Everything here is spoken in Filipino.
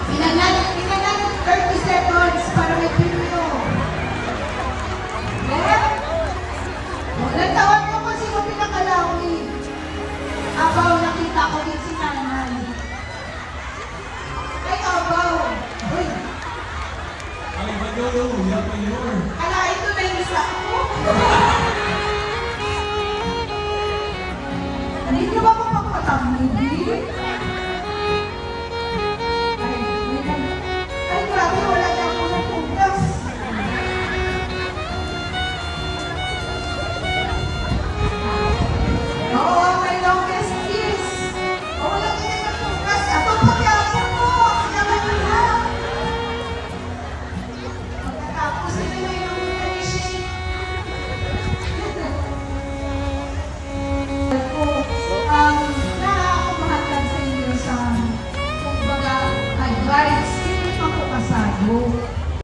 Pinanan 30 seconds para may premyo. Yeah? Nagtawag ko kung sino pinakalawi. Abaw, nakita ko din si nanay. Ay, abaw. Uy. Ay, Manolo, yan pa yun. Ala, ito na yung isa ko. Hindi niyo ba mapagpatamigil? Ay, grabe, wala niya ako ng pugas. Oo, my longest kiss. Oo, wala niya ng pugas. Ako pagkakasya mo. Kailangan niyo na. Pagkatapos, ito na yung finishing. Nakakakumahatag sa inyo sa, kumbaga, advice, hindi pa po kasado.